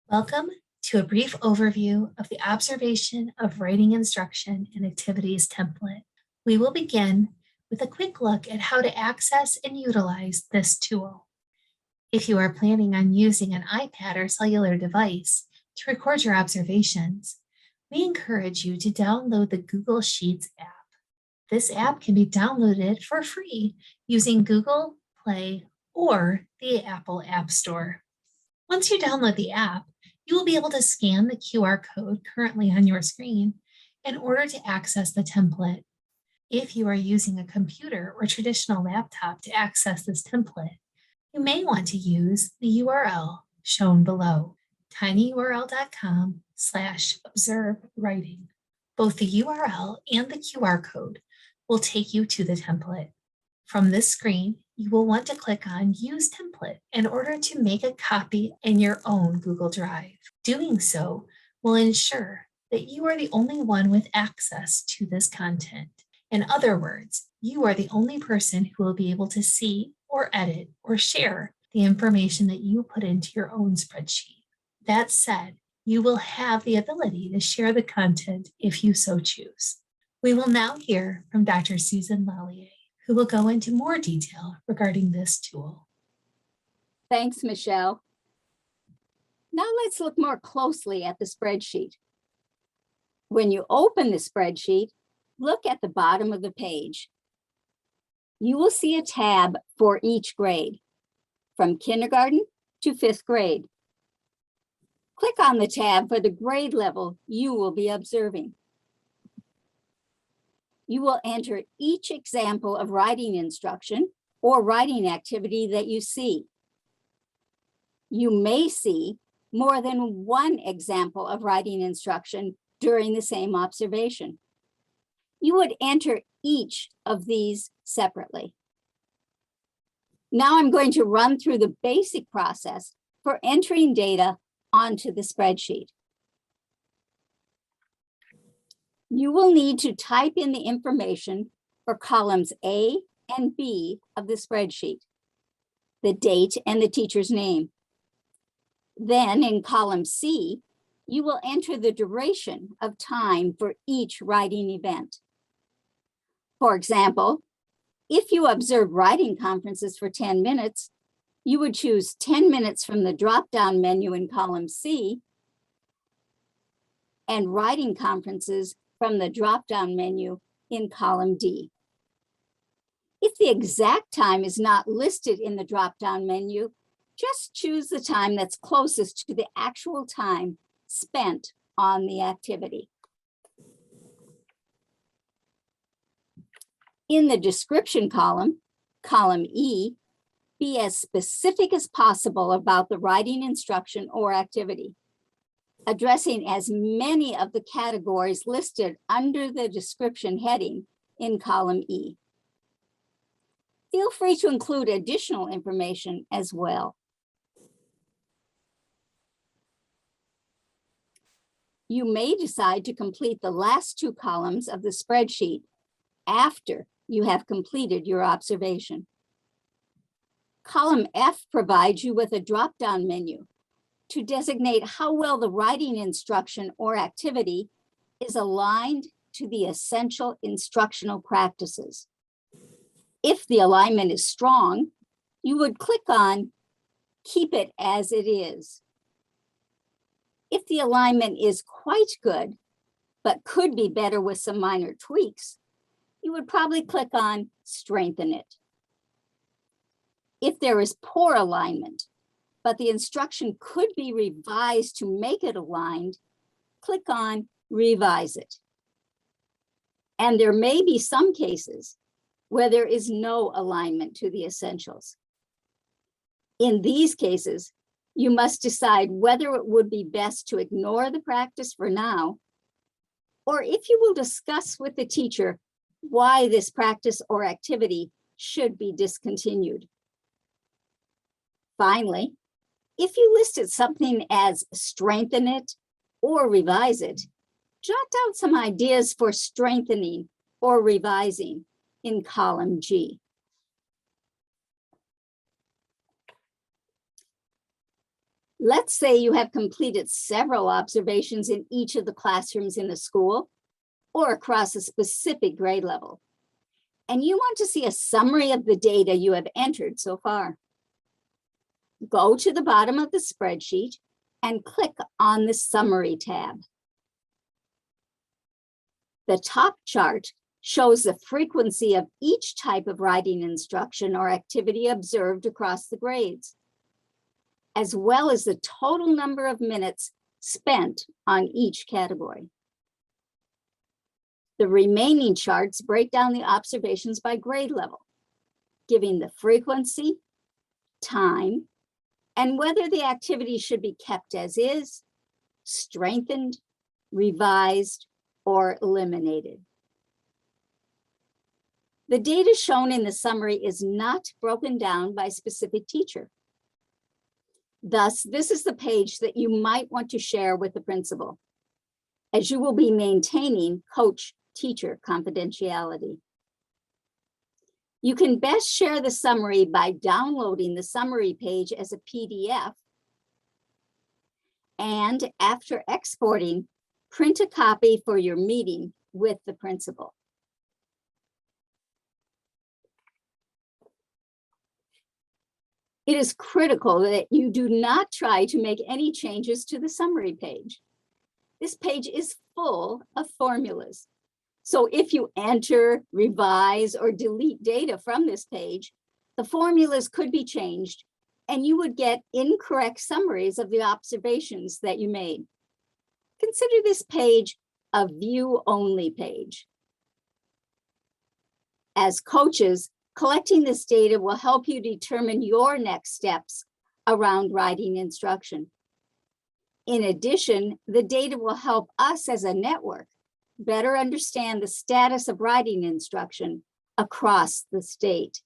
Welcome to a brief overview of the observation of writing instruction and activities template. We will begin with a quick look at how to access and utilize this tool. If you are planning on using an iPad or cellular device to record your observations, we encourage you to download the Google Sheets app. This app can be downloaded for free using Google Play or the Apple App Store. Once you download the app, you will be able to scan the QR code currently on your screen in order to access the template. If you are using a computer or traditional laptop to access this template, you may want to use the URL shown below, tinyurl.com/observewriting. Both the URL and the QR code will take you to the template. From this screen, you will want to click on Use Template in order to make a copy in your own Google Drive. Doing so will ensure that you are the only one with access to this content. In other words, you are the only person who will be able to see or edit or share the information that you put into your own spreadsheet. That said, you will have the ability to share the content if you so choose. We will now hear from Dr. Susan Lallier, who will go into more detail regarding this tool. Thanks, Michelle. Now let's look more closely at the spreadsheet. When you open the spreadsheet, look at the bottom of the page. You will see a tab for each grade, from kindergarten to 5th grade. Click on the tab for the grade level you will be observing. You will enter each example of writing instruction or writing activity that you see. You may see more than one example of writing instruction during the same observation. You would enter each of these separately. Now I'm going to run through the basic process for entering data onto the spreadsheet. You will need to type in the information for columns A and B of the spreadsheet, the date and the teacher's name. Then in column C, you will enter the duration of time for each writing event. For example, if you observe writing conferences for 10 minutes, you would choose 10 minutes from the drop-down menu in column C and writing conferences from the drop-down menu in column D. If the exact time is not listed in the drop-down menu, just choose the time that's closest to the actual time spent on the activity. In the description column, column E, be as specific as possible about the writing instruction or activity, addressing as many of the categories listed under the description heading in column E. Feel free to include additional information as well. You may decide to complete the last two columns of the spreadsheet after you have completed your observation. Column F provides you with a drop-down menu to designate how well the writing instruction or activity is aligned to the essential instructional practices. If the alignment is strong, you would click on Keep it as it is. If the alignment is quite good, but could be better with some minor tweaks, you would probably click on Strengthen it. If there is poor alignment, but the instruction could be revised to make it aligned, click on Revise it. And there may be some cases where there is no alignment to the essentials. In these cases, you must decide whether it would be best to ignore the practice for now, or if you will discuss with the teacher why this practice or activity should be discontinued. Finally, if you listed something as strengthen it or revise it, jot down some ideas for strengthening or revising in column G. Let's say you have completed several observations in each of the classrooms in the school or across a specific grade level, and you want to see a summary of the data you have entered so far. Go to the bottom of the spreadsheet and click on the Summary tab. The top chart shows the frequency of each type of writing instruction or activity observed across the grades, as well as the total number of minutes spent on each category. The remaining charts break down the observations by grade level, giving the frequency, time, and whether the activity should be kept as is, strengthened, revised, or eliminated. The data shown in the summary is not broken down by specific teacher. Thus, this is the page that you might want to share with the principal, as you will be maintaining coach-teacher confidentiality. You can best share the summary by downloading the summary page as a PDF, and after exporting, print a copy for your meeting with the principal. It is critical that you do not try to make any changes to the summary page. This page is full of formulas. So if you enter, revise, or delete data from this page, the formulas could be changed and you would get incorrect summaries of the observations that you made. Consider this page a view-only page. As coaches, collecting this data will help you determine your next steps around writing instruction. In addition, the data will help us as a network better understand the status of writing instruction across the state.